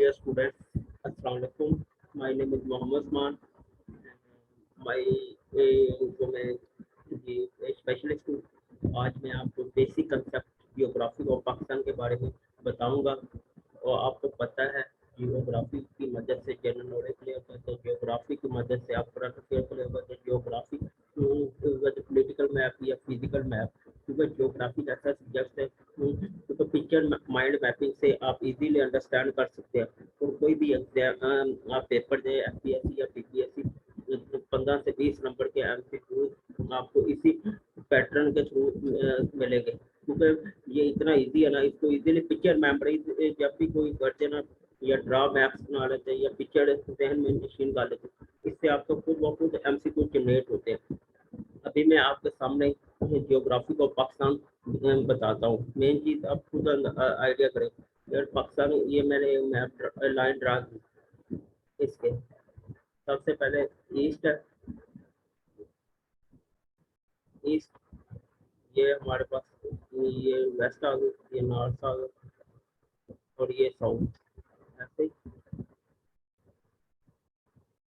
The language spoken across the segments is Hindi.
dear students, Assalamu alaikum. My name is Mohammed Usman. My जो मैं ये स्पेशलिस्ट हूँ, आज मैं आपको बेसिक कंसेप्ट जियोग्राफी और पाकिस्तान के बारे में बताऊंगा। और आपको पता है जियोग्राफी की मदद से जनरल नॉलेज क्लियर होता है, तो जियोग्राफी की मदद से आप करंट अफेयर क्लियर होता है। जियोग्राफी पॉलिटिकल मैप या फिजिकल मैप, क्योंकि जियोग्राफी ऐसा सब्जेक्ट है तो पिक्चर माइंड मैपिंग से आप इजीली अंडरस्टैंड कर सकते हैं। और कोई भी एग्जाम आप पेपर दे एफपीएससी या पीपीएससी, 15 से 20 नंबर के एमसीक्यू आपको इसी पैटर्न के थ्रू मिलेंगे, क्योंकि ये इतना इजी है ना। इसको इजीली पिक्चर मेमोरी जब भी कोई करते ना, या ड्रा मैप्स बना लेते हैं या पिक्चर जहन में मशीन डाल लेते हैं, इससे आपको खुद ब खुद एमसीक्यू जनरेट होते हैं। अभी मैं आपके सामने जियोग्राफी को पाकिस्तान बताता हूँ। मेन चीज़ आप खुद आइडिया करें यार, पाकिस्तान ये मैंने मैप लाइन ड्रा की। इसके सबसे पहले ईस्ट है, ईस्ट ये हमारे पास, ये वेस्ट आ गई, ये नॉर्थ आ गया और ये साउथ, ऐसे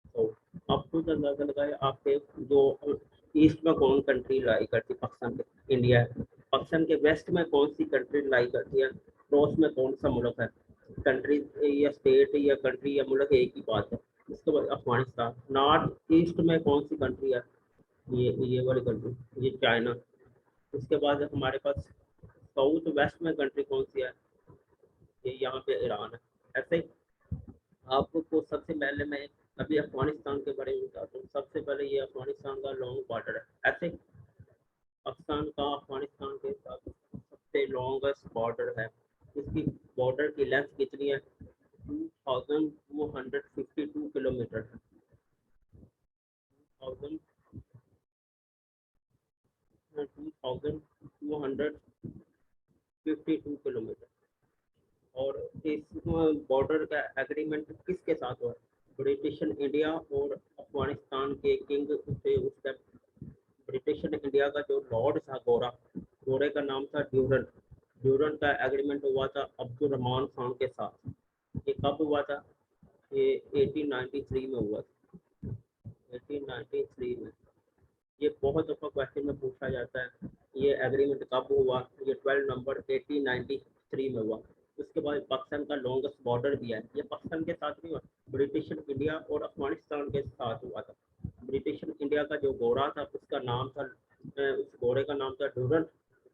साउथ। आप खुद अंदाजा लगाए आपके जो ईस्ट में कौन कंट्री लाई करती है, पाकिस्तान के इंडिया है। पाकिस्तान के वेस्ट में कौन सी कंट्री लाई करती है, नॉर्थ में कौन सा मुल्क है। कंट्री या स्टेट या कंट्री या मुल्क एक ही बात है। इसके बाद अफगानिस्तान। नॉर्थ ईस्ट में कौन सी कंट्री है, ये वाली कंट्री, ये चाइना। उसके बाद हमारे पास साउथ वेस्ट में कंट्री कौन सी है, ये यहाँ पे ईरान है। ऐसे ही आपको तो सबसे पहले मैं अभी अफगानिस्तान के बारे में बताता हूँ। सबसे पहले ये अफगानिस्तान का लॉन्ग बॉर्डर है। ऐसे पाकिस्तान का अफगानिस्तान के साथ सबसे लॉन्गेस्ट बॉर्डर है। इसकी बॉर्डर की लेंथ कितनी है, 2252 किलोमीटर, 2252 किलोमीटर। और इस बॉर्डर का एग्रीमेंट किसके साथ हुआ, ब्रिटिश इंडिया और अफगानिस्तान के किंग से। उसका ब्रिटिश इंडिया का जो लॉर्ड था गोरा, गोरे का नाम था ड्यूरन। ड्यूरन का एग्रीमेंट हुआ था अब्दुल रहमान खान के साथ। ये कब हुआ था, ये 1893 में हुआ था, 1893 में। ये बहुत दफ़ा क्वेश्चन में पूछा जाता है ये एग्रीमेंट कब हुआ, ये 12 नवंबर 1893 में हुआ। उसके बाद पाकिस्तान का लॉन्गेस्ट बॉर्डर भी है, ये पाकिस्तान के साथ नहीं हुआ, ब्रिटिश इंडिया और अफगानिस्तान के साथ हुआ था। ब्रिटिश इंडिया का जो गोरा था उसका नाम था, उस गोरे का नाम था डूरन,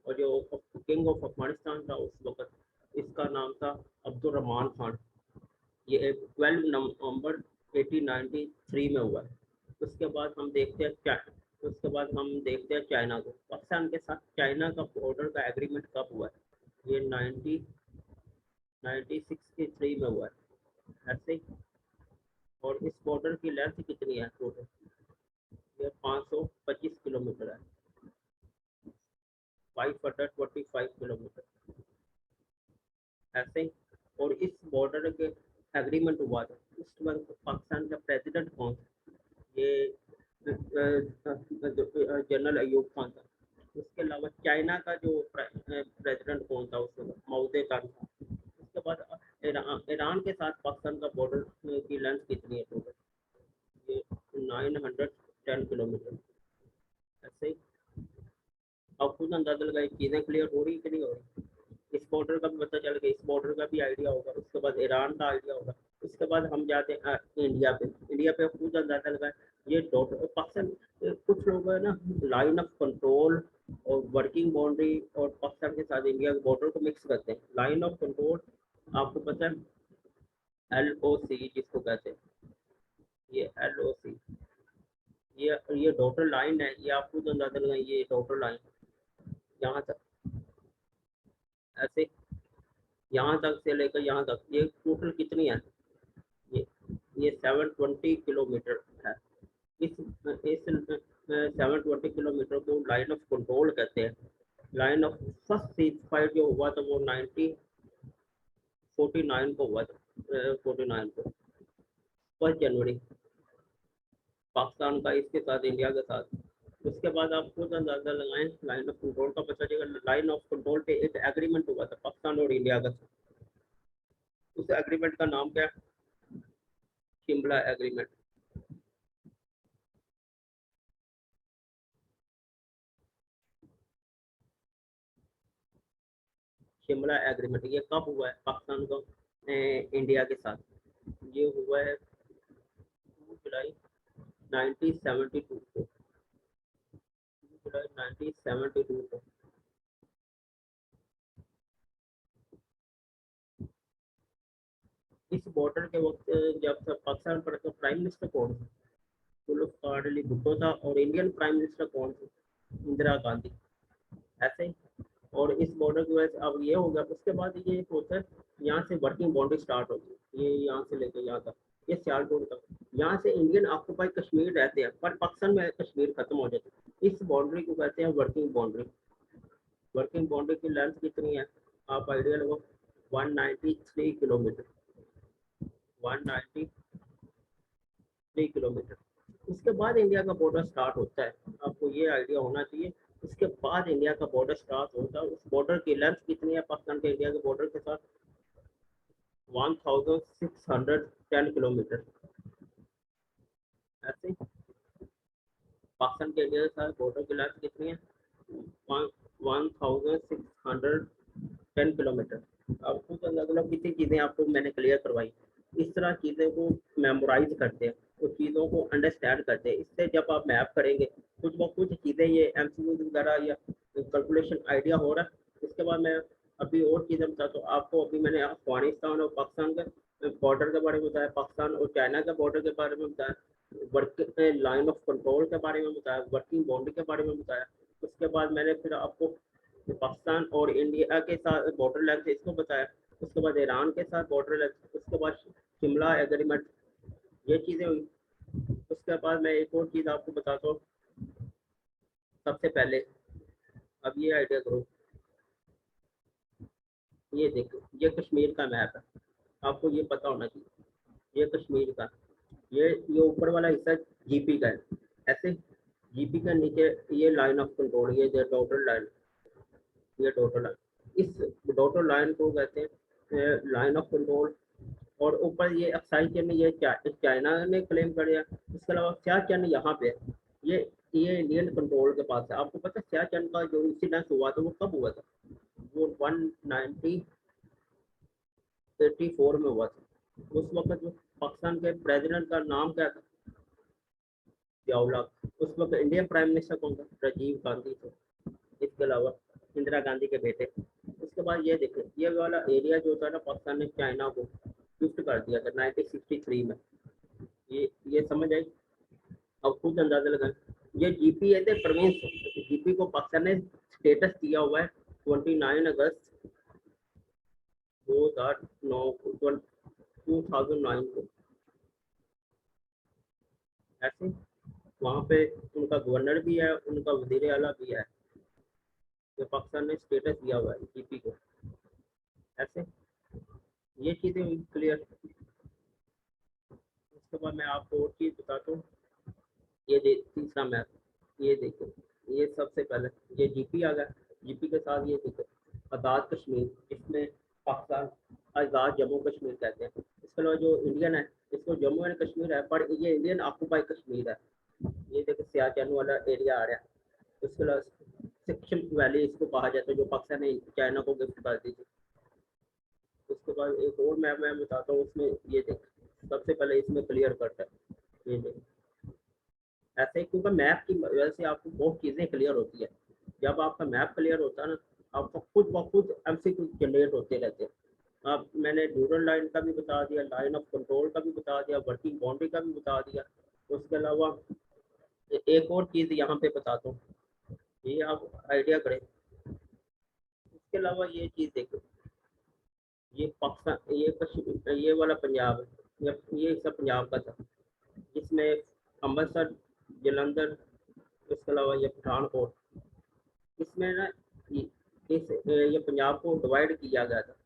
और जो किंग ऑफ अफगानिस्तान था उस वक्त, इसका नाम था अब्दुल रहमान खान। ये 12 नवंबर 1893 में हुआ है। उसके बाद हम देखते हैं उसके बाद हम देखते हैं चाइना को। पाकिस्तान के साथ चाइना का बॉर्डर का एग्रीमेंट कब हुआ है, ये 1963 में हुआ है। ऐसे ही और इस बॉर्डर की लेंथ कितनी है टोटल, ये 525 किलोमीटर है, 525 किलोमीटर। ऐसे ही और इस बॉर्डर के एग्रीमेंट हुआ था, उस वक्त पाकिस्तान का प्रेसिडेंट कौन था, ये जनरल अयूब खान था। उसके अलावा चाइना का जो प्रेसिडेंट कौन था उस वक्त, माओ तान था। उसके बाद ईरान के साथ पाकिस्तान का बॉर्डर की लेंथ कितनी है टोटल, ये 910 किलोमीटर। ऐसे ही आप खुद अंदाजा लगाए, चीज़ें क्लियर हो रही कि नहीं हो रही। इस बॉर्डर का भी पता चल गया, इस बॉर्डर का भी आइडिया होगा, उसके बाद ईरान का आइडिया होगा। उसके बाद हम जाते हैं इंडिया पे। इंडिया पे खुद अंदाजा लगाए, ये टोटल पाकिस्तान, कुछ लोग है ना लाइन ऑफ कंट्रोल और वर्किंग बाउंड्री और पाकिस्तान के साथ इंडिया के बॉर्डर को मिक्स करते हैं। लाइन ऑफ कंट्रोल आपको पता है, LOC जिसको कहते हैं, ये LOC, ये डॉटर लाइन है। ये आप खुद अंदाजा लगाए, ये डॉटर लाइन यहाँ तक, ऐसे यहाँ तक से लेकर यहाँ तक, ये टोटल कितनी है, ये ये 720 किलोमीटर है। इस 720 किलोमीटर को लाइन ऑफ कंट्रोल कहते हैं। Line of first cease fire जो हुआ था वो 1949 को हुआ था, 49 को, 1 जनवरी, पाकिस्तान का इसके साथ, इंडिया के साथ। उसके बाद आप खुद अंदाजा लगाएं, लाइन ऑफ कंट्रोल का पता चलेगा। लाइन ऑफ कंट्रोल पे एक एग्रीमेंट हुआ था पाकिस्तान और इंडिया का। उस एग्रीमेंट का नाम क्या है? शिमला एग्रीमेंट। शिमला एग्रीमेंट ये कब हुआ है पाकिस्तान को इंडिया के साथ? ये हुआ है 2 जुलाई 1972 को। 2 जुलाई 1972 को। इस बॉर्डर के वक्त जब तक पाकिस्तान पर तो प्राइम मिनिस्टर कौन था? जुल्फिकार अली भुट्टो था। और इंडियन प्राइम मिनिस्टर कौन थे? इंदिरा गांधी। ऐसे ही। और इस बॉर्डर की वजह से अब ये हो गया। उसके बाद ये होता है, यहाँ से वर्किंग बाउंड्री स्टार्ट होती है, ये यहाँ से लेकर यहाँ तक, ये सियालकोट तक। यहाँ से इंडियन ऑक्यूपाई कश्मीर रहते हैं, पर पाकिस्तान में कश्मीर खत्म हो जाता है। इस बाउंड्री को कहते हैं वर्किंग बाउंड्री। वर्किंग बाउंड्री की लेंथ कितनी है? आप आइडिया लगो। 193 किलोमीटर। 193 किलोमीटर। उसके बाद इंडिया का बॉर्डर स्टार्ट होता है। आपको ये आइडिया होना चाहिए। उसके बाद इंडिया का बॉर्डर स्टार्ट होता है। उस बॉर्डर की लेंथ कितनी है पाकिस्तान के इंडिया के बॉर्डर के साथ? 1610 किलोमीटर। ऐसे पाकिस्तान के इंडिया के साथ बॉर्डर की लेंथ कितनी है? 1610 किलोमीटर। आपको तो अलग अलग कितनी चीज़ें आपको मैंने क्लियर करवाई। इस तरह चीज़ों को मेमोराइज करते हैं, उस चीज़ों को अंडरस्टैंड करते हैं। इससे जब आप मैप करेंगे कुछ ब कुछ चीज़ें ये एमसीक्यू वगैरह या कैलकुलेशन आइडिया हो रहा है। इसके बाद मैं अभी और चीज़ें बताता हूँ आपको। अभी मैंने अफगानिस्तान और पाकिस्तान के बॉर्डर के बारे में बताया, पाकिस्तान और चाइना के बॉर्डर के बारे में बताया, वर्क लाइन ऑफ कंट्रोल के बारे में बताया, वर्किंग बाउंड्री के बारे में बताया। उसके बाद मैंने फिर आपको पाकिस्तान और इंडिया के साथ बॉर्डर लेंथ इसको बताया। उसके बाद ईरान के साथ बॉर्डर लेंथ, उसके बाद शिमला एग्रीमेंट, ये चीज़ें हुई। उसके बाद मैं एक और चीज़ आपको बताता हूँ। सबसे पहले अब ये आइडिया करो, ये देखो, ये कश्मीर का मैप है। आपको ये पता होना चाहिए, ये कश्मीर का, ये ऊपर वाला हिस्सा जीपी का है। ऐसे जीपी का नीचे ये लाइन ऑफ कंट्रोल, ये डॉटेड लाइन, ये डॉटेड लाइन, इस डॉटेड लाइन को कहते हैं लाइन ऑफ कंट्रोल। और ऊपर ये अक्साई चिन्ह ये चाइना ने क्लेम कर दिया। इसके अलावा क्या चिन्ह यहाँ पे है, ये इंडियन कंट्रोल के पास है। आपको पता है क्या चिन्ह का जो इंसिडेंस हुआ था वो कब हुआ था? वो 1984 में हुआ था। उस वक्त जो पाकिस्तान के प्रेसिडेंट का नाम क्या था? जियाउल हक। उस वक्त इंडियन प्राइम मिनिस्टर कौन था? राजीव गांधी थे। इसके अलावा इंदिरा गांधी के बेटे। उसके बाद ये देखें, ये वाला एरिया जो था ना, पाकिस्तान ने चाइना को गिफ्ट कर दिया था 1963 में। ये समझ आई? अब खुद अंदाजा लगाएं। ये जीपी है थे प्रोविंस। जीपी को पाकिस्तान ने स्टेटस दिया हुआ है 29 अगस्त 2009 2009 को। ऐसे वहाँ पे उनका गवर्नर भी है, उनका वजीर आला भी है। जो पाकिस्तान ने स्टेटस दिया हुआ है जीपी को। ऐसे ये चीज़ें क्लियर। उसके बाद मैं आपको और चीज़ बताता हूँ। ये तीसरा मैप, ये देखो, ये सबसे पहले ये जीपी आ गया। जीपी के साथ ये देखो आज़ाद कश्मीर, इसमें पाकिस्तान आज़ाद जम्मू कश्मीर कहते हैं। इसके अलावा जो इंडियन है इसको जम्मू एंड कश्मीर है, पर ये इंडियन ऑक्यूपाई कश्मीर है। ये देखो सियाचिन वाला एरिया आ रहा है। उसके अलावा सिक्किम वैली इसको कहा जाता है, जो पाकिस्तान ने चाइना को गिफ्ट कर दी थी। उसके बाद एक और मैप मैं बताता हूँ। उसमें ये देख, सबसे पहले इसमें क्लियर करता है, ये देख। ऐसे ही क्योंकि मैप की वजह से आपको बहुत चीज़ें क्लियर होती है। जब आपका मैप क्लियर होता है ना, आपको खुद ब खुद एमसीक्यू जनरेट होते रहते हैं। आप मैंने ड्यूरल लाइन का भी बता दिया, लाइन ऑफ कंट्रोल का भी बता दिया, वर्किंग बाउंड्री का भी बता दिया। उसके अलावा एक और चीज़ यहाँ पे बताता हूँ, ये आप आइडिया करें। इसके अलावा ये चीज़ देखो, ये पाकिस्तान, ये कश्मीर, ये वाला पंजाब है, ये हिस्सा पंजाब का था, जिसमें अमृतसर, जलंधर, इसके अलावा ये पठानकोट, इसमें ना ये पंजाब को डिवाइड किया गया था।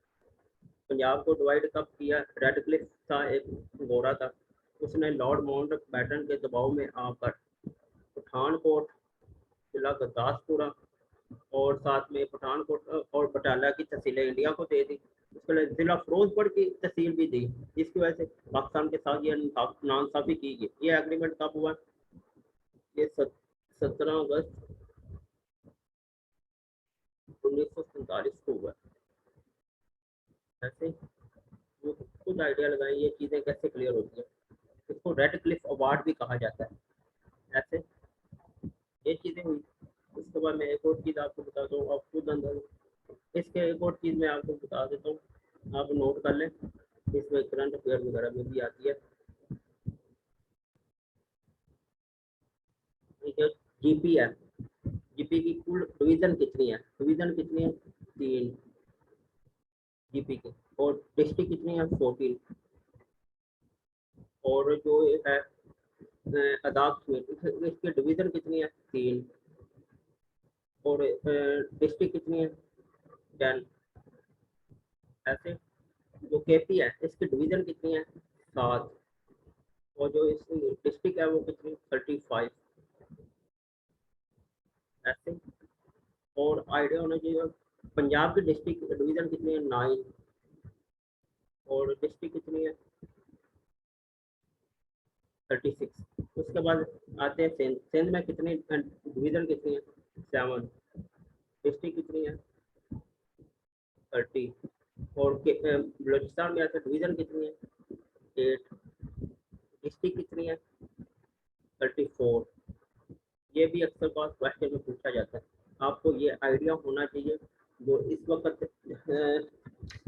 पंजाब को डिवाइड कब किया? रेड क्लिफ था, एक गोरा था, उसने लॉर्ड माउंट बैटन के दबाव में आकर पठानकोट, जिला गुरदासपुरा और साथ में पठानकोट और बटाला की तहसीलें इंडिया को दे दी। उसके लिए जिला फिरोजपुर की तहसील भी दी। इसकी वजह से पाकिस्तान के साथ ये नाइंसाफी की गई। ये एग्रीमेंट कब हुआ? ये 17 अगस्त 1947 को हुआ। ऐसे वो खुद आइडिया लगाए ये चीज़ें कैसे क्लियर होती है। इसको रेड क्लिफ अवार्ड भी कहा जाता है। ऐसे ये चीज़ें हुई। उसके बाद मैं एक और चीज़ आपको बताता हूँ, आप खुद अंदर इसके एक और चीज़ मैं आपको बता देता हूँ, आप नोट कर लें। इसमें करंट अफेयर वगैरह में भी आती है। ठीक है, जीपी है। जीपी की कुल डिवीजन कितनी है? डिवीजन कितनी है? 3 जीपी की। और डिस्ट्रिक्ट कितनी है? 14। और जो ये है अदाक में इसकी डिवीजन कितनी है? 3। और डिस्ट्रिक्ट कितनी है? 10। ऐसे जो केपी है इसकी डिवीजन कितनी है? 7। और जो इस डिस्ट्रिक्ट है वो कितनी? 35। ऐसे और आइडिया होना चाहिए। पंजाब की डिस्ट्रिक्ट डिवीजन कितनी है? 9। और डिस्ट्रिक्ट कितनी है? 36। उसके बाद आते हैं सिंध। सिंध में कितनी डिवीजन कितनी है? 7। डिस्ट्रिक्ट कितनी है? 30। और बलूचिस्तान में आता है डिवीजन कितनी है? 8। डिस्ट्रिक्ट कितनी है? 34। ये भी अक्सर बार क्वेश्चन में पूछा जाता है। आपको ये आइडिया होना चाहिए। जो इस वक्त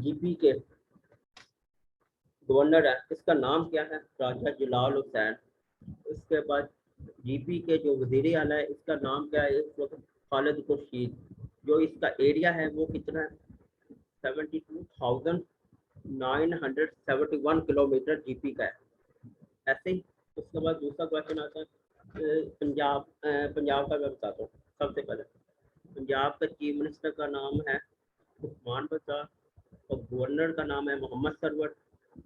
जीपी के गवर्नर है इसका नाम क्या है? राजा जलाल हुसैन। उसके बाद जीपी के जो वजीर आला है इसका नाम क्या है इस वक्त? खालिद खुर्शीद। जो इसका एरिया है वो कितना है? 72,971 किलोमीटर जीपी का है। ऐसे ही उसके बाद दूसरा क्वेश्चन आता है पंजाब का मैं बताता हूँ। सबसे पहले पंजाब का चीफ मिनिस्टर का नाम है उस्मान बसार और गवर्नर का नाम है मोहम्मद सरवर।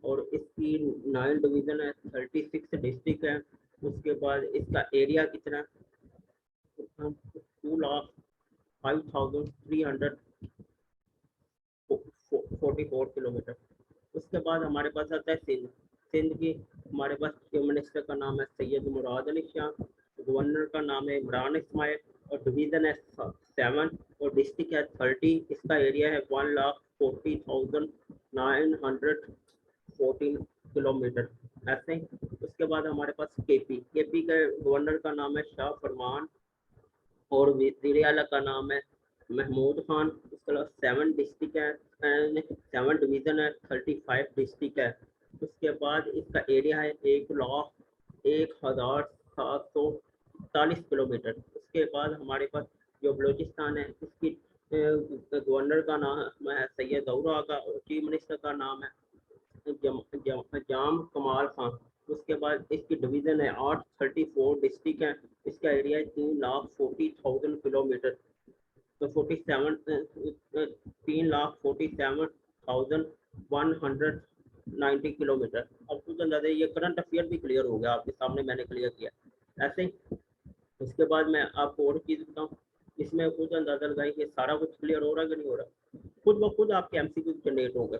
और इसकी 9 डिवीज़न है, 36 डिस्ट्रिक्ट है। उसके बाद इसका एरिया कितना? 2,05,344 किलोमीटर। उसके बाद हमारे पास आता है सिंध। सिंध की हमारे पास चीफ मिनिस्टर का नाम है सैयद मुराद अली शाह। गवर्नर का नाम है इमरान इस्माइल। और डिवीज़न है 7। और डिस्ट्रिक्ट है 30। इसका एरिया है 1,40,914 किलोमीटर। ऐसे ही उसके बाद हमारे पास केपी। केपी के गवर्नर का नाम है शाह फरमान। और वज़ीर आला का नाम है महमूद खान। उसके अलावा 7 डिस्ट्रिक्ट है, 7 डिवीज़न है, 35 डिस्ट्रिक्ट है। उसके बाद इसका एरिया है 1,01,740 किलोमीटर। उसके बाद हमारे पास जो बलूचिस्तान है इसकी गवर्नर का नाम है सैयद औरा आगा। और चीफ मिनिस्टर का नाम है जाम कमाल खान। उसके बाद इसकी डिवीज़न है 8, 34 डिस्ट्रिक्ट है। इसका एरिया है 3,40,000 किलोमीटर। तो 3,47,190 किलोमीटर। अब कुछ अंदाजा ये करंट अफेयर भी क्लियर हो गया आपके सामने, मैंने क्लियर किया। ऐसे ही उसके बाद मैं आपको और चीज़ बताऊँ। इसमें खुद अंदाजा लगाइए सारा कुछ क्लियर हो रहा है कि नहीं हो रहा। खुद ब खुद आपके एमसीक्यू जनरेट होंगे।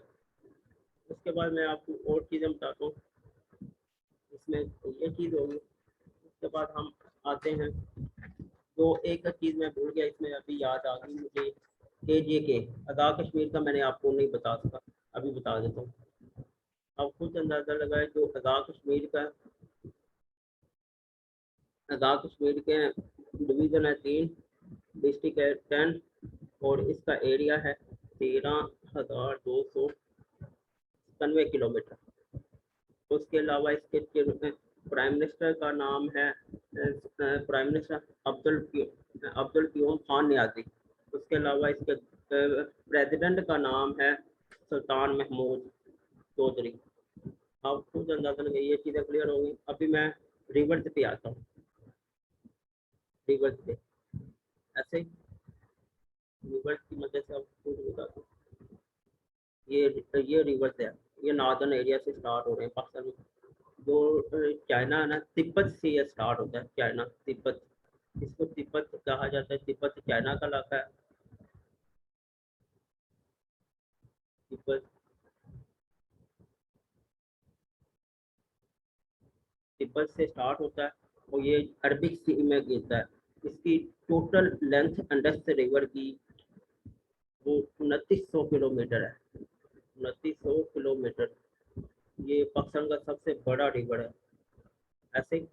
उसके बाद मैं आपको और चीज़ें बताता हूँ। इसमें ये चीज़ होगी। उसके बाद हम आते हैं तो एक चीज़ मैं भूल गया, इसमें अभी याद आ गई मुझे। के आज़ाद कश्मीर का मैंने आपको नहीं बता सका, अभी बता देता हूँ। अब खुद अंदाज़ा लगाए जो आज़ाद कश्मीर के डिवीज़न है 3, डिस्ट्रिक्ट है 10। और इसका एरिया है 13,297 किलोमीटर। उसके अलावा इसके प्राइम मिनिस्टर का नाम है प्राइम मिनिस्टर अब्दुल क्यूम खान न्याजी। उसके अलावा इसके प्रेसिडेंट का नाम है सुल्तान महमूद चौधरी। आप खुद अंदाजा लगाइए, ये चीज़ें क्लियर होंगी। अभी मैं रिवर्स पे आता हूँ। रिवर्स पे ऐसे रिवर्स की मदद से आप खुद बताता हूँ। ये रिवर्स है। ये नॉर्दर्न एरिया से स्टार्ट हो रहे हैं पाकिस्तान में। जो चाइना है ना, तिब्बत से ये स्टार्ट होता है। चाइना तिब्बत, इसको तिब्बत कहा जाता है। तिब्बत चाइना का इलाका है। तिब्बत तिब्बत से स्टार्ट होता है और ये अरबिक सी में गिरता है। इसकी टोटल लेंथ इंडस रिवर की वो 2900 किलोमीटर है, 2900 किलोमीटर। ये पाकिस्तान का सबसे बड़ा रिवर है ऐसे।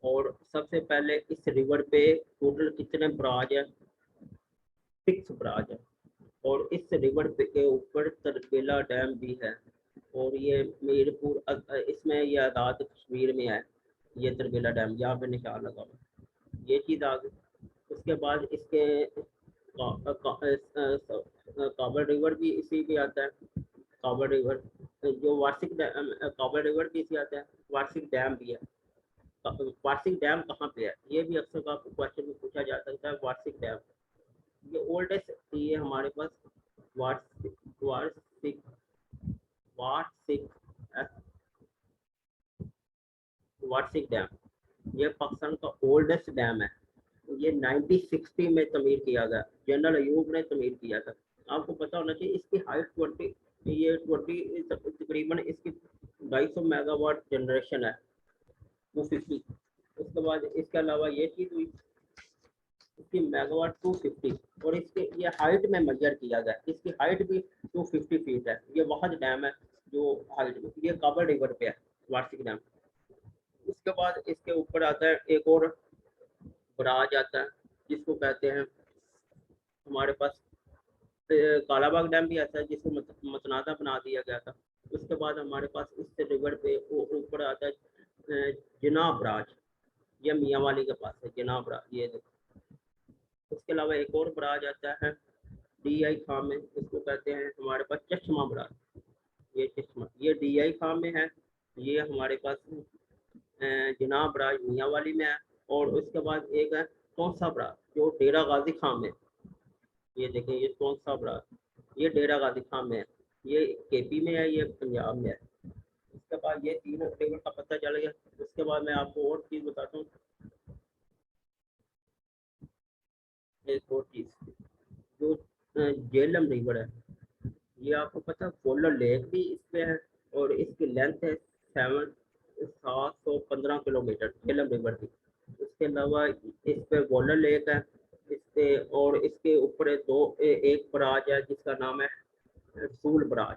और सबसे पहले इस रिवर पे टोटल कितने बराज है, 6 बराज है। और इस रिवर पे के ऊपर तरबेला डैम भी है। और ये मीरपुर इसमें ये आज़ाद कश्मीर में है, ये तरबेला डैम यहाँ पे निशान लगा हुआ है। ये चीज़ आ गई। उसके बाद इसके काबल रिवर भी इसी पे आता है। काबल रिवर जो वार्षिक काबल रिवर भी इसी आता है, वार्षिक डैम भी है। वार्षिक डैम कहाँ पे है, ये भी अक्सर आपको क्वेश्चन में पूछा जा सकता है। वार्षिक डैम ये ओल्डेस्ट, ये हमारे पास वार्षिक वार्षिक वार्षिक वार्षिक डैम ये पाकिस्तान का ओल्डेस्ट डैम है। ये 1960 में तमीर किया गया, जनरल अयूब ने तमीर किया था। आपको पता होना चाहिए इसकी हाइट 20, ये 20 तकरीबन इसकी 250 मेगावाट जनरेशन है, 250। उसके बाद इसके अलावा ये चीज़ हुई, इसकी मेगावाट 250। और इसके ये हाइट में मेजर किया गया, इसकी हाइट भी 250 फीट है। ये वाहद डैम है जो हाइट में, ये काबल रिवर पे है वार्षिक डैम। उसके बाद इसके ऊपर आता है एक और बराज आता है जिसको कहते हैं हमारे पास कालाबाग डैम भी आता है, जिसको मतनादा बना दिया गया था। उसके बाद हमारे पास इस रिवर पे ऊपर आता है जिनाब बराज, ये मियाँ वाली के पास है जिनाब बराज, ये देखो। उसके अलावा एक और बराज आता है DI खां में, इसको कहते हैं हमारे पास चश्मा बराज। ये चश्मा ये DI खां में है। ये हमारे पास जिनाब बराज मियाँ वाली में है। और उसके बाद एक है तोसा बराज जो डेरा गाजी खां में, ये देखें ये तोसा बराज ये डेरा गाजी खां में है। ये KP में है, ये पंजाब में है। इसके बाद ये तीन रिवर का पता चल गया। उसके बाद मैं आपको और चीज़ बताता हूँ, एक और चीज़ जो झेलम रिवर है, ये आपको पता है पोलर लेक भी इस पे है। और इसकी लेंथ है 715 किलोमीटर झेलम रिवर की। उसके अलावा इस पे वॉलर लेक है इस पे। और इसके ऊपर एक बराज है जिसका नाम है रसूल बराज।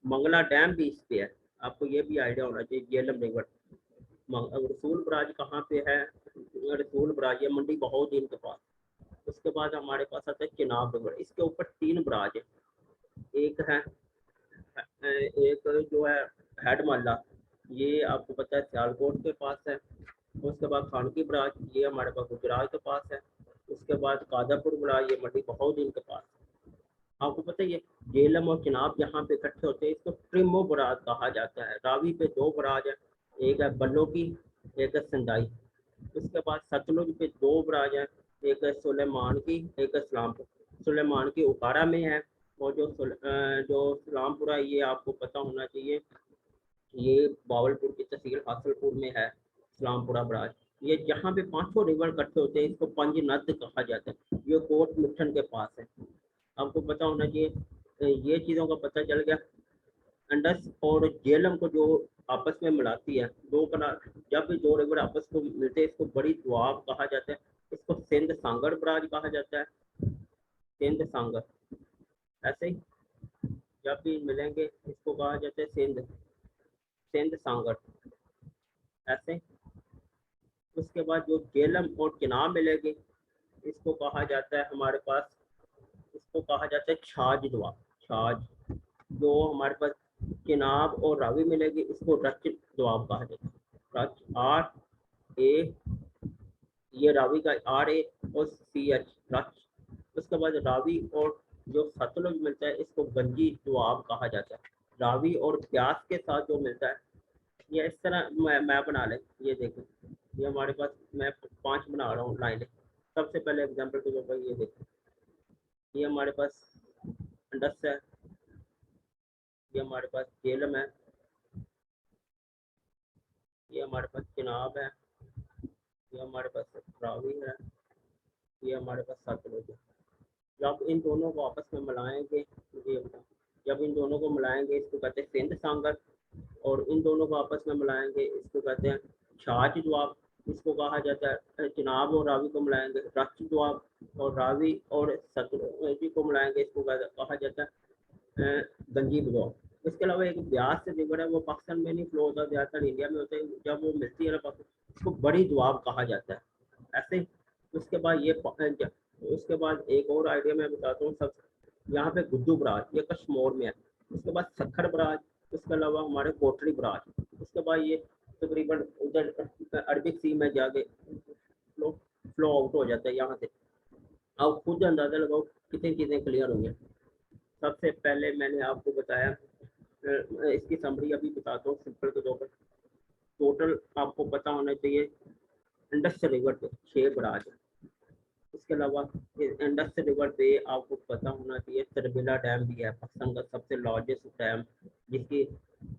मंगला डैम भी इस पे है, आपको ये भी आइडिया होना चाहिए। झेलम रिवर रसूल बराज कहाँ पे है, रसूल बराज ये मंडी बहाउद्दीन के पास। उसके बाद हमारे पास आता है चिनाब रिवर, इसके ऊपर 3 बराज है। एक है एक जो है हेड माला, ये आपको पता है सियालकोट के पास है। उसके बाद खानकी बराज ये हमारे पास गुजरात के पास है। उसके बाद कादापुर बराज ये मंडी बहाउद्दीन के पास है। आपको पता है ये झेलम और चिनाब जहाँ पे इकट्ठे होते हैं इसको ट्रिमो बराज कहा जाता है। रावी पे 2 बराज है, एक है बल्लो की, एक है संदाई। उसके बाद सतलुज पे 2 बराज हैं, एक है सुलेमान की, एक है सलामपुर। सुलेमान की उकारा में है। और जो सलामपुरा ये आपको पता होना चाहिए, ये बावलपुर की तहसील हासलपुर में है सलामपुरा बराज। ये जहाँ पे 500 रिवर इकट्ठे होते हैं इसको पंज नद कहा जाता है। ये कोट मिठन के पास है, आपको पता होना चाहिए। ये चीज़ों का पता चल गया। इंडस और झेलम को जो आपस में मिलाती है, दो कनाल, जब भी 2 रिवर आपस को मिलते हैं इसको बड़ी दुआब कहा जाता है। इसको सिंध सांगर बराज कहा जाता है, सिंध सांगर। ऐसे ही जब भी मिलेंगे इसको कहा जाता है सिंध सिंध सांगर ऐसे। उसके बाद जो झेलम और चिनाब मिलेगी इसको कहा जाता है हमारे पास, इसको कहा जाता है छाछ दुआ, छाछ। जो हमारे पास चिनाब और रावी मिलेगी इसको रच दुआब कहा जाता है, रच RA, ये रावी का RA और CH रच। उसके बाद रावी और जो सतलुज मिलता है इसको गंजी दुआब कहा जाता है। रावी और प्यास के साथ जो मिलता है ये इस तरह मैप बना लें। ये देखें ये हमारे पास मैं 5 बना रहा हूँ लाइनें। सबसे पहले एग्जाम्पल के तौर पर ये देखें, ये हमारे पास इंडस है, ये हमारे पास झेलम है, ये हमारे पास चिनाब है, ये हमारे पास रावी है, ये हमारे पास सतलुज है। जब इन दोनों को आपस में मिलाएंगे, ये जब इन दोनों को मिलाएंगे इसको कहते हैं सिंध सांगर। और इन दोनों को आपस में मिलाएंगे, इसको कहते हैं छाछ द्वाब। इसको कहा जाता है चिनाब और रावी को मिलाएंगे रच द्वाब, और रावी और सतलुज को मिलाएंगे, इसको कहा जाता है गंजी द्वाब। इसके अलावा एक ब्यास से रिवर है, वो पाकिस्तान में नहीं फ्लो होता, ज़्यादातर इंडिया में होता है। जब वो मिलती है ना पाकिस्तान, इसको बड़ी द्वाब कहा जाता है ऐसे। उसके बाद उसके बाद एक और आइडिया मैं बताता हूँ सब। यहाँ पे गुड्डू बराज, ये कश्मीर में है। उसके बाद सखर बराज, उसके अलावा हमारे कोटली बराज। उसके बाद ये तकरीबन उधर अरबिक सी में जाके फ्लो फ्लो आउट हो जाता है यहाँ से। आप खुद अंदाजा लगाओ कितनी चीज़ें क्लियर हुई हैं। सबसे पहले मैंने आपको बताया, इसकी समरी अभी बताता हूँ सिंपल के तौर पर। टोटल आपको पता होना चाहिए इंडस रिवर पे 6 बराज है। इसके अलावा इंडस रिवर पे आपको पता होना चाहिए तरबेला डैम भी है, पाकिस्तान का सबसे लार्जेस्ट डैम, जिसकी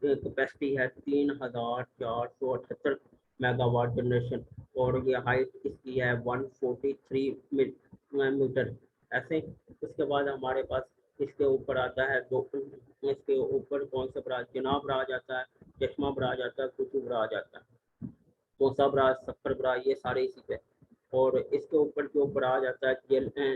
कैपेसिटी है 3478 मेगावाट जनरेशन, और ये हाइट इसकी है 143 मीटर ऐसे। उसके बाद हमारे पास इसके ऊपर आता है इसके ऊपर कौन सा बराज, जनाब बराज आता है, चश्मा बराज आता है, कुतु बराज आता है, कोसा बराज, सफर बराज, ये सारे इसी पे। और इसके ऊपर जो बराज आता है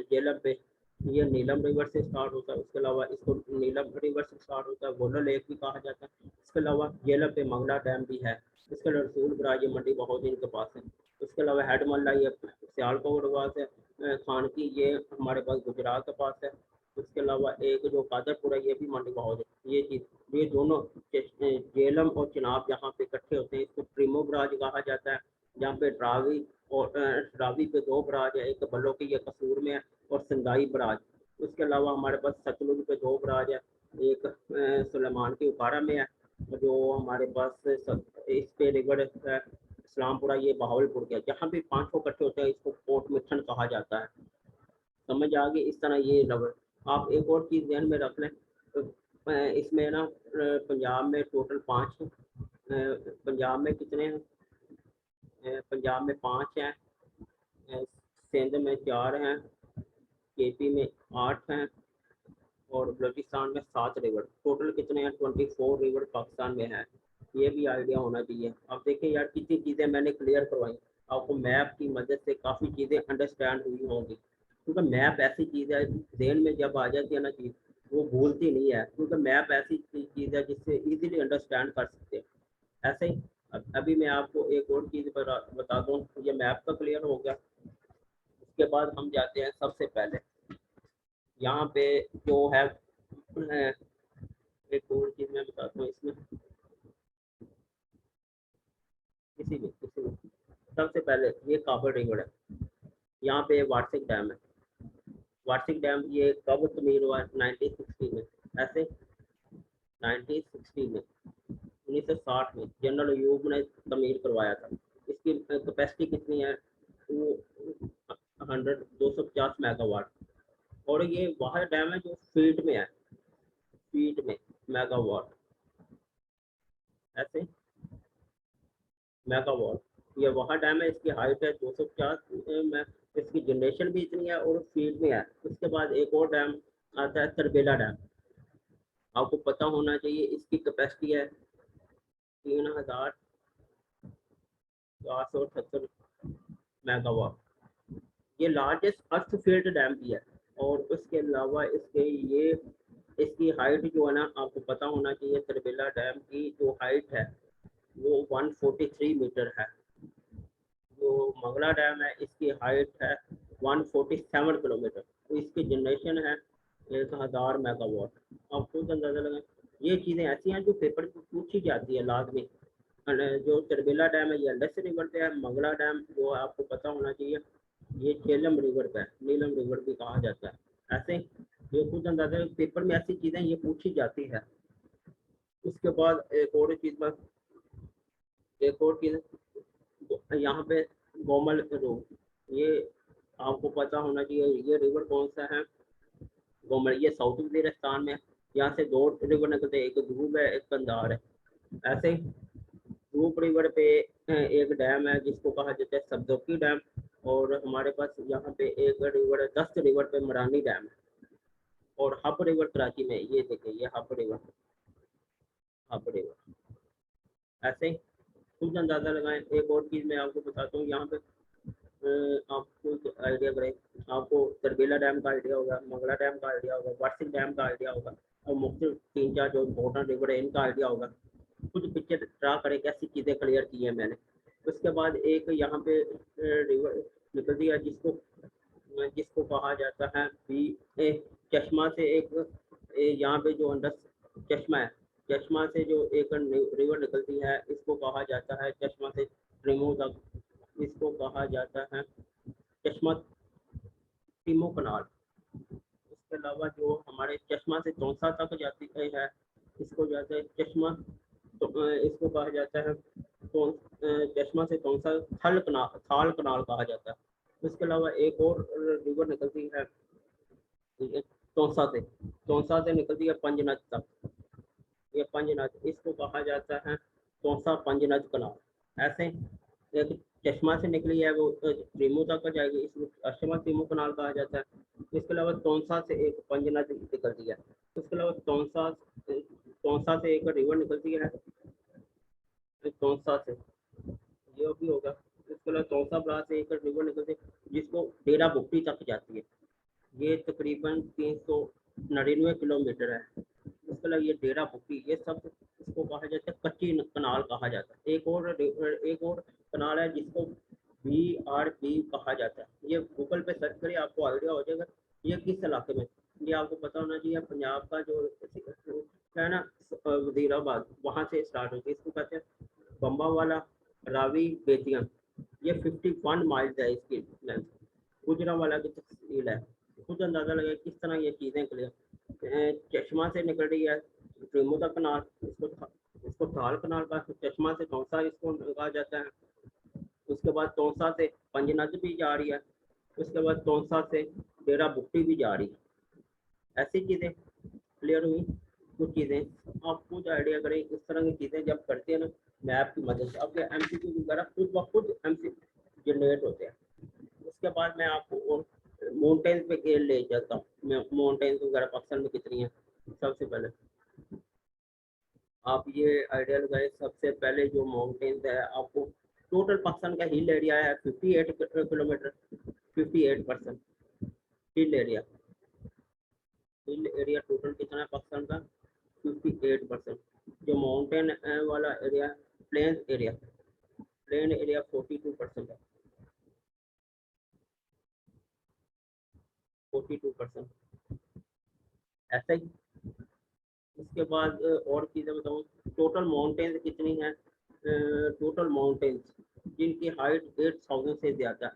जेलम पे, ये नीलम रिवर से स्टार्ट होता है। उसके अलावा इसको नीलम रिवर से स्टार्ट होता है, गोला लेक भी कहा जाता है। इसके अलावा जेलम पे मंगला डैम भी है। इसके अलावा रसूल बराज, ये मंडी बहाउद्दीन के पास है। उसके अलावा हेड मल्ला, ये सियालकोट के पास है। खानकी, ये हमारे पास गुजरात के पास है। उसके अलावा एक जो कादरपुर है, ये भी मंडी बहाउद्दीन। ये चीज़, ये दोनों जेलम और चिनाब यहाँ पे इकट्ठे होते हैं, इसको प्रीमो बराज कहा जाता है। जहाँ पे रावी और रावी पे 2 बराज है, एक बल्लो की, ये कसूर में है, और संगाई बराज। उसके अलावा हमारे पास सतलुज पे 2 बराज है, एक सुलेमान की उकारा में है, जो हमारे पास इस पे रिवर है इस्लामपुरा, ये बहावलपुर के। जहाँ भी 5 को इकट्ठे होते हैं, इसको पोर्ट मिठन कहा जाता है। समझ आ गई इस तरह ये रबर। आप एक और चीज़ ध्यान में रख लें, तो इसमें ना पंजाब में टोटल 5 हैं। पंजाब में कितने हैं? पंजाब में 5 हैं, सिंध में 4 हैं, केपी में 8 हैं, और बलूचिस्तान में 7 रिवर। टोटल कितने हैं? 24 रिवर पाकिस्तान में है। ये भी आइडिया होना चाहिए। अब देखिए यार, कितनी चीज़ें मैंने क्लियर करवाई, आपको मैप की मदद से काफ़ी चीज़ें अंडरस्टैंड हुई होंगी। क्योंकि मैप ऐसी चीज़ है, ध्यान में जब आ जाती है ना चीज़, वो भूलती नहीं है, क्योंकि मैप ऐसी चीज़ है जिससे इजीली अंडरस्टैंड कर सकते हैं। ऐसे ही अभी मैं आपको एक और चीज़ बता दूँ, ये मैप का क्लियर हो गया। उसके बाद हम जाते हैं सबसे पहले यहाँ पे जो है, एक और चीज़ मैं बताता हूँ इसमें, किसी में सबसे पहले ये काबल रिवर है। यहाँ पे वार्षिक डैम है। वार्षिक डैम ये कब तमीर हुआ? 1960 में। ऐसे 1960 में, 1960 में जनरल अयूब ने तमीर करवाया था। इसकी कैपेसिटी कितनी है? 250 मेगावाट। और ये वह डैम है जो फीट में है, फीट में मेगावाट ऐसे मेगावाट। ये वहाँ डैम है, इसकी हाइट है 250 में, इसकी जनरेशन भी इतनी है और फील्ड में है। उसके बाद एक और डैम आता है तरबेला डैम, आपको पता होना चाहिए। इसकी कैपेसिटी है 3478 मेगावाट। ये लार्जेस्ट अर्थ फील्ड डैम भी है। और उसके अलावा इसकी हाइट जो है ना, आपको पता होना चाहिए, तरबेला डैम की जो हाइट है वो 143 मीटर है। जो मंगला डैम है, इसकी हाइट है 147 किलोमीटर। तो इसकी जनरेशन है 1000 मेगावाट। आप खुद अंदाजा लगाएं। ये चीज़ें ऐसी हैं जो पेपर में पूछी जाती है लाजमी। जो तरबेला डैम है, ये इंडस रिवर पे है। मंगला डैम जो है, आपको पता होना चाहिए, ये झेलम रिवर पे है, नीलम रिवर भी कहा जाता है। ऐसे ये खुद अंदाजा, पेपर में ऐसी चीज़ें ये पूछी जाती है। उसके बाद एक और चीज़ यहाँ पे गोमल रोड, ये आपको पता होना चाहिए। ये रिवर कौन सा है? गोमल, ये साउथ वजीरिस्तान में। यहाँ से 2 रिवर निकलते हैं, एक धूब है, एक कंधार है। ऐसे ही धूप रिवर पे एक डैम है जिसको कहा जाता है सबदोकी डैम। और हमारे पास यहाँ पे एक रिवर है, 10 रिवर पे मरानी डैम है। और हब रिवर कराची में, ये देखिए, ये हब रिवर, हब रिवर ऐसे खुद अंदाज़ा लगाएं। एक और चीज़ मैं आपको बताता हूँ, यहाँ पे आपको आइडिया करें, आपको तरबेला डैम का आइडिया होगा, मंगला डैम का आइडिया होगा, वार्षिक डैम का आइडिया होगा, और मुख्तलिफ 3-4 जो इम्पोर्टेंट रिवर है इनका आइडिया होगा। खुद पिक्चर ड्रा करें कैसी चीज़ें क्लियर की हैं मैंने। उसके बाद एक यहाँ पे रिवर निकलती है जिसको जिसको कहा जाता है चश्मा से एक यहाँ पे जो अंदर चश्मा है, चश्मा से जो एक रिवर निकलती है इसको कहा जाता है चश्मा से ट्रिमो तक, इसको कहा जाता है चश्मा टिमो कनाल। इसके अलावा जो हमारे चश्मा से तौसा तक जाती है इसको जाता है चश्मा, तो इसको कहा जाता है तो चश्मा से तौसा थाल कनाल कहा जाता है। इसके अलावा एक और रिवर निकलती है तौसा से निकलती है पंजनद तक, ये पंजनद, इसको कहा जाता है तौसा पंजनद कनाल। ऐसे एक चश्मा से निकली है वो त्रिमो तक जाएगी, इसको चश्मा त्रिमो कनाल कहा जाता है। इसके अलावा तौसा से एक पंजनद निकलती है। इसके अलावा तौसा से एक रिवर निकलती है तौसा से, ये भी होगा। इसके अलावा तौसा ब्रा से एक रिवर निकलती है जिसको डेरा बुक्टी तक जाती है, ये तकरीबन 399 किलोमीटर है। इसके अलावा ये डेरा बुक्टी, ये सब इसको कहा जाता है कच्ची कनाल कहा जाता है। एक और कनाल है जिसको BRB कहा जाता है, ये गूगल पे सर्च करिए आपको आइडिया हो जाएगा ये किस इलाके में। ये आपको पता होना चाहिए पंजाब का जो है ना वजीराबाद, वहाँ से स्टार्ट होती है, इसको कहते हैं बम्बावाला रावी बेतिया। ये 51 माइल्स है इसकी लेंथ, गुजरावाला की तफसील है। खुद अंदाजा लगे किस तरह ये चीज़ें क्लियर। चश्मा से निकल रही है ट्रिमो का कनाल, इसको थाल कनाल का, चश्मा से तौसा इसको कहा जाता है। उसके बाद तौसा से पंजनद भी जा रही है, उसके बाद तौसा से डेरा बुक्टी भी जा रही है। ऐसी चीज़ें क्लियर हुई। कुछ चीज़ें आप खुद आइडिया करें, इस तरह की चीज़ें जब करते हैं ना मैप की मदद से, आपके MCQ वगैरह खुद ब खुद MCQ जनरेट होते हैं। उसके बाद मैं आपको और माउंटेन्स पे गेल ले जाता हूँ, माउंटेन्स वगैरह पाकिस्तान में कितनी है। सबसे पहले आप ये आइडिया लगाए, सबसे पहले जो माउंटेन्स है आपको टोटल पाकिस्तान का हिल एरिया है 58 kilometre, 58% hill area. Hill area total कितना है पाकिस्तान का 58%। जो माउंटेन वाला एरिया, प्लेन एरिया 42% है, 42%। ऐसा ही उसके बाद और चीज़ें बताऊँ, टोटल माउंटेन्स कितनी है, टोटल माउंटेन्स जिनकी हाइट 8000 से ज़्यादा है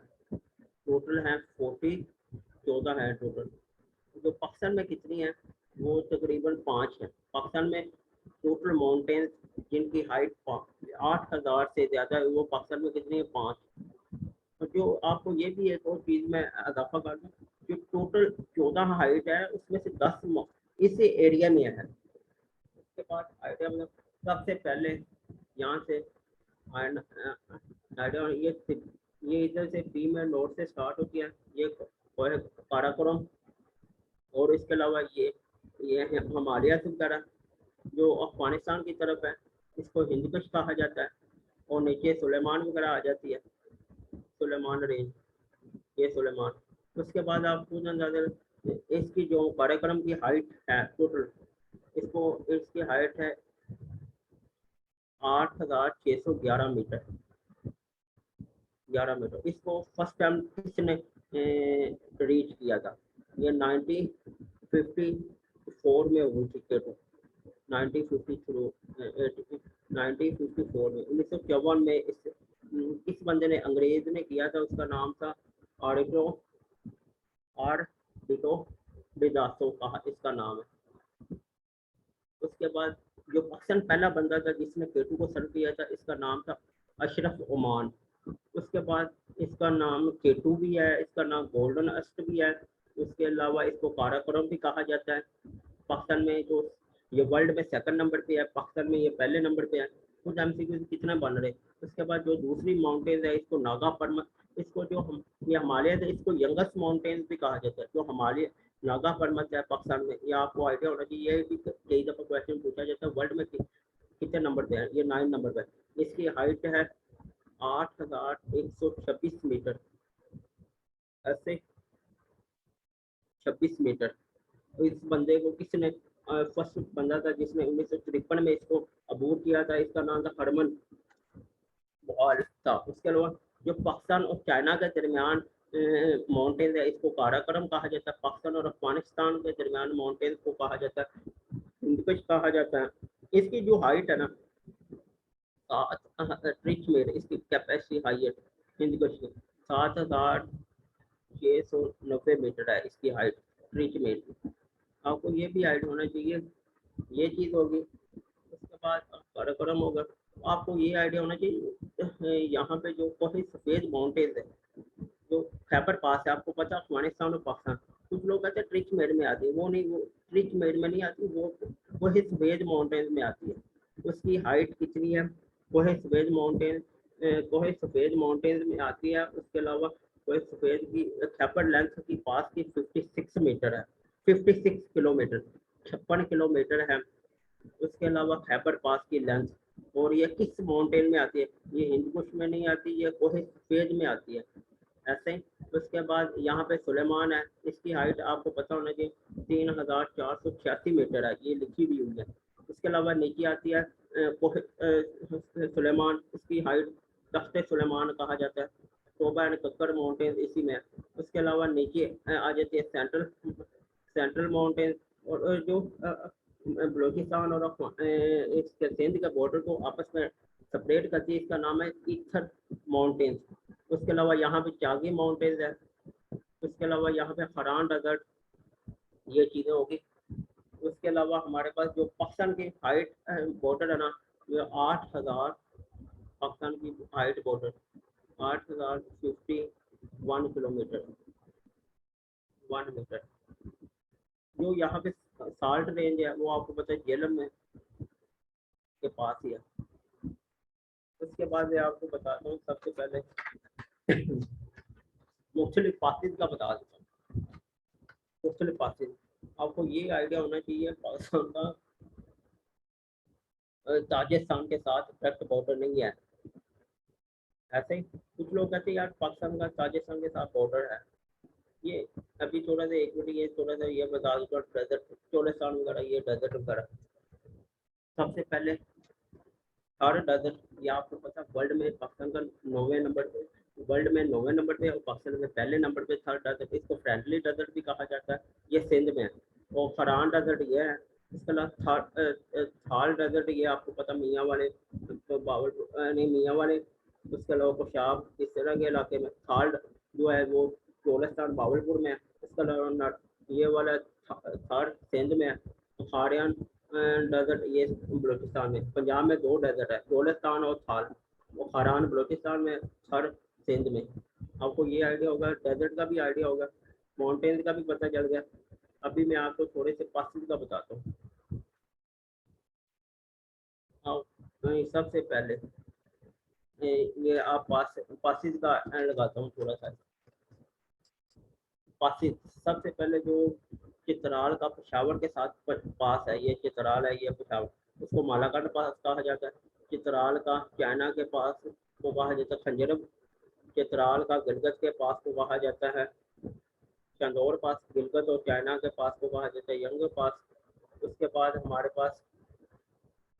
टोटल है 14 है टोटल। जो पाकिस्तान में कितनी है वो तकरीबन 5 है पाकिस्तान में। टोटल माउंटेन्स जिनकी हाइट 8000 से ज़्यादा है वो पाकिस्तान में कितनी है 5। और जो आपको ये भी एक और चीज़ में इजाफा कर दूँ, जो टोटल 14 हाइट है उसमें से 10 इस एरिया में है। उसके बाद आइडिया मतलब सबसे पहले यहाँ से आइडिया ये इधर से बी में नॉर्थ से स्टार्ट होती है, ये काराकोरम, और इसके अलावा ये है हिमालय वगैरह जो अफगानिस्तान की तरफ है, इसको हिंदकुश कहा जाता है। और नीचे सुलेमान वगैरह आ जाती है, सुलेमान रेंज, ये सुलेमान। उसके बाद आप खुद अंदाजा इसकी जो काराकोरम की हाइट है टोटल, इसकी हाइट है 8611 मीटर, 11 मीटर। इसको फर्स्ट टाइम किसने रीच किया था, ये 1954 में हुई थी केटो, 1954 में 1954 में इस बंदे ने अंग्रेज ने किया था, उसका नाम था आर्डिटो डिडासो का इसका नाम है। उसके बाद जो पाकिस्तान पहला बंदा था जिसने केटू को सर्व किया था, इसका नाम था अशरफ ओमान। उसके बाद इसका नाम केटू भी है, इसका नाम गोल्डन अस्ट भी है। उसके अलावा इसको काराकोरम भी कहा जाता है। पाकिस्तान में जो ये वर्ल्ड में 2nd नंबर पे है, पाकिस्तान में ये पहले नंबर पे है। कुछ MCQ कितना बन रहे। उसके बाद जो दूसरी माउंटेन है इसको नागा पर्वत, इसको जो हम ये हिमालय है इसको यंगेस्ट माउंटेन भी कहा जाता है। जो हिमालय नागा पर्वत है पाकिस्तान में, ये आपको आइडिया होना चाहिए, ये भी कई दफ़ा क्वेश्चन पूछा जाता है वर्ल्ड में कितने नंबर पे है, ये 9 नंबर पे। इसकी हाइट है 8126 मीटर, ऐसे 26 मीटर। तो इस बंदे को किसने, फर्स्ट बंदा था जिसने 1953 में इसको अबूर किया था, इसका नाम था हरमन बहाल था। उसके अलावा जो पाकिस्तान और चाइना के दरमियान माउंटेन है, इसको काराकोरम कहा जाता है। पाकिस्तान और अफगानिस्तान के दरमियान माउंटेन को कहा जाता है हिंदकुश कहा जाता है। इसकी जो हाइट है ना 7 रिच में, इसकी कैपेसिटी हाइट हिंदकुश की 7690 मीटर है इसकी हाइट रिच में। आपको ये भी हाइट होना चाहिए, ये चीज़ होगी। उसके बाद काराकोरम होगा। आपको ये आइडिया होना चाहिए यहाँ पे जो काफ़ी सफ़ेद माउंटेन्स है, जो खैबर पास है, आपको पता है अफगानिस्तान और पाकिस्तान, कुछ लोग कहते हैं ट्रिच मेड में आती है, वो नहीं, वो ट्रिच मेड में नहीं आती, वो ही सफ़ेद माउंटेन्स में आती है। उसकी हाइट कितनी है, वो है सफ़ेद माउंटेन, कोहे सफ़ेद माउंटेन्स में आती है। उसके अलावा कोहे सफ़ेद की खैबर लेंथ की पास की 56 मीटर है, 56 किलोमीटर, 56 किलोमीटर है। उसके अलावा खैबर पास की लेंथ, और ये किस माउंटेन में आती है, ये हिंदकुश में नहीं आती, ये कोहे सफ़ेद में आती है ऐसे। उसके बाद यहाँ पे सुलेमान है, इसकी हाइट आपको पता होना चाहिए 3486 मीटर है, ये लिखी भी हुई है। इसके अलावा नीचे आती है सुलेमान, इसकी हाइट तख्ते सुलेमान कहा जाता है। टोबा एंड कक्कर माउंटेन इसी में है। उसके अलावा नीचे आ जाती है सेंट्रल माउंटेन, और जो बलूचिस्तान और सिंध के बॉर्डर को आपस में सेपरेट करती है, इसका नाम है ईथर माउंटेन्स। उसके अलावा यहाँ पे चागी माउंटेन्स है। उसके अलावा यहाँ पे हरान डेजर्ट, ये चीज़ें होगी। उसके अलावा हमारे पास जो पाकिस्तान की हाइट बॉर्डर है ना, ये 8000, पाकिस्तान की हाइट बॉर्डर 8051 किलोमीटर 1 मीटर। जो यहाँ पे साल्ट रेंज है वो आपको पता है जेलम में के पास ही है। उसके बाद मैं आपको बताता हूँ, सबसे पहले मुख्तलिफ पासिस का बता देता हूँ। मुख्तलिफ पासिस, आपको ये आइडिया होना चाहिए पाकिस्तान का ताजिस्तान के साथ डायरेक्ट बॉर्डर नहीं है। ऐसे ही कुछ लोग कहते हैं यार पाकिस्तान का ताजिस्तान के साथ बॉर्डर है। ये अभी थोड़ा सा एक मिनट, ये थोड़ा सा ये बता दूँ, डेजर्ट चोलिस्तान वगैरह, ये डेजर्ट वगैरह। सबसे पहले थार डेजर्ट, ये आपको पता वर्ल्ड में पाकिस्तान का 9वें नंबर पे, वर्ल्ड में 9वें नंबर पे, और पाकिस्तान में पहले नंबर पे थार डेजर्ट। इसको फ्रेंडली डेजर्ट भी कहा जाता है, ये सिंध में है। और फरहान डेजर्ट ये है। इसके अलावा थार डेजर्ट, ये आपको पता मियाँ वाले तो बावल नहीं मियाँ वाले, उसके अलावा कुशाब इस तरह के इलाके में। थार जो है वो चोलिस्तान बावलपुर में है। इसके अलावा ये वाला थार सिंध में है। खारियान डेजर्ट ये बलूचिस्तान में। पंजाब में 2 डेजर्ट है, चोलिस्तान और थार। वो खारान बलूचिस्तान में, थार सिंध में। आपको ये आइडिया होगा, डेजर्ट का भी आइडिया होगा, माउंटेन्स का भी पता चल गया। अभी मैं आपको थोड़े से पासिस का बताता हूँ। सबसे पहले ये आप पासिस का लगाता हूँ थोड़ा सा। पासिस सबसे पहले जो चित्राल का पेशावर के साथ पास है, ये चित्राल है, ये पेशावर, उसको मालाकाट पास कहा जाता है। चित्राल का चाइना के पास को कहा जाता है खंजरम। चित्राल का गिलगित के पास को कहा जाता है चंदौर पास। गिलगित और चाइना के पास को कहा जाता है यंग पास। उसके बाद हमारे पास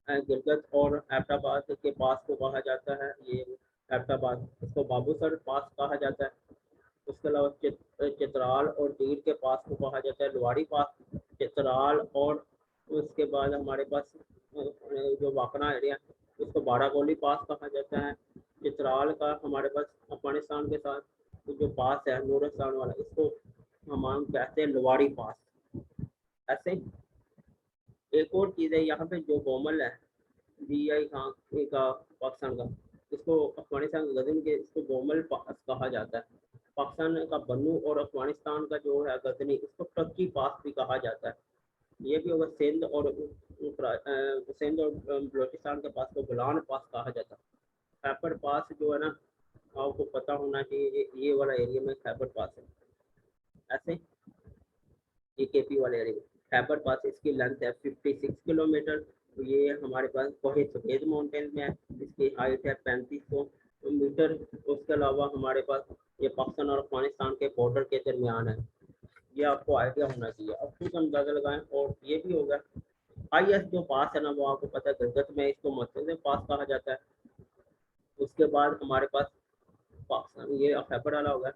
गिलगित और एबटाबाद के पास को कहा जाता है ये एबटाबाद, इसको बाबूसर पास कहा जाता है। उसके अलावा चित्राल और दीर के पास को कहा जाता है लुआड़ी पास। चित्राल और उसके बाद हमारे पास जो वाकना एरिया, उसको बारागोली पास कहा जाता है। चित्राल का हमारे पास अफगानिस्तान के साथ जो पास है नूरस्तान वाला, इसको हम कहते हैं लुआड़ी पास। ऐसे एक और चीज़ है यहाँ पे, जो गोमल है DI खान का पाकिस्तान का, इसको अफगानिस्तान गजनी के, इसको गोमल पास कहा जाता है। पाकिस्तान का बन्नू और अफगानिस्तान का जो है गजनी, इसको टर्की पास भी कहा जाता है। ये भी होगा सिंध और बलोचिस्तान के पास को गुलान पास कहा जाता है। खैबर पास जो है ना, आपको पता होना चाहिए, ये वाला एरिया में खैबर पास है। ऐसे ये KP वाले एरिया में खैबर पास, इसकी लेंथ है 56 किलोमीटर। तो ये हमारे पास कोहे सफेद माउंटेन में है, इसकी हाइट है 3500 मीटर। उसके अलावा हमारे पास ये पाकिस्तान और अफगानिस्तान के बॉर्डर के दरमियान है। ये आपको आइडिया होना चाहिए, अब खुद अंदाजा लगाएं। और ये भी होगा हाईएस्ट जो पास है ना, वो आपको पता है गिलगित में इसको मसले पास कहा जाता है। उसके बाद हमारे पास पाकिस्तान ये खैबर वाला होगा।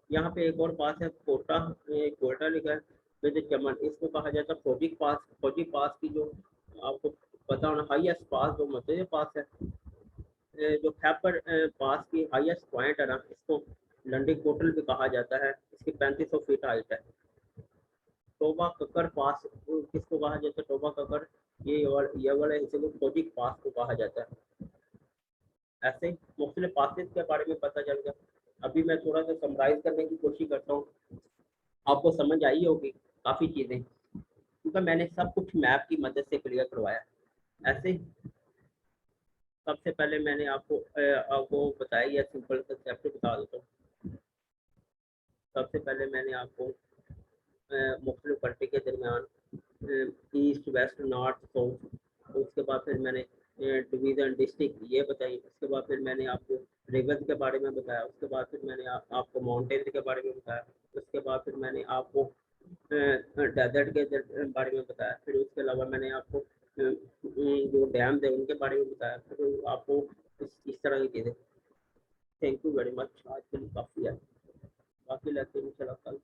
यहाँ पे एक और पास है कोटा, कोटा लिखा है फिर चमन, इसको कहा जाता है फौजी पास। फौजी पास की जो आपको पता होना हाईएस्ट पास जो मसले पास है, जो खैबर पास की हाईएस्ट पॉइंट है ना, इसको लंडी कोटल भी कहा जाता है। इसकी 3500 फीट हाइट है। टोबा ककर पास किसको कहा जाता है? टोबा ककर ये वाले हिस्से को फौजी पास को कहा जाता है। ऐसे मुख्तलिफ पासेस के बारे में पता चल गया। अभी मैं थोड़ा सा समराइज करने की कोशिश करता हूँ, आपको समझ आई होगी काफ़ी चीज़ें, क्योंकि मैंने सब कुछ मैप की मदद से क्लियर करवाया। ऐसे सबसे पहले मैंने आपको बताया, या सिंपल कंसेप्ट बता देता हूँ। सबसे पहले मैंने आपको मुख्तलिफ कंट्री के दरमियान ईस्ट वेस्ट नॉर्थ साउथ, उसके बाद फिर मैंने डिवीज़न डिस्ट्रिक्ट ये बताई। उसके बाद फिर मैंने आपको रिवर्स के बारे में बताया। उसके बाद फिर मैंने आपको माउंटेन के बारे में बताया। उसके बाद फिर मैंने आपको डेजर्ट के बारे में बताया। फिर उसके अलावा मैंने आपको जो डैम्स है उनके बारे में बताया। फिर आपको इस तरह की चीज़ें। थैंक यू वेरी मच, आज के लिए काफ़ी है, बाकी लेते हैं इंशाल्लाह कल।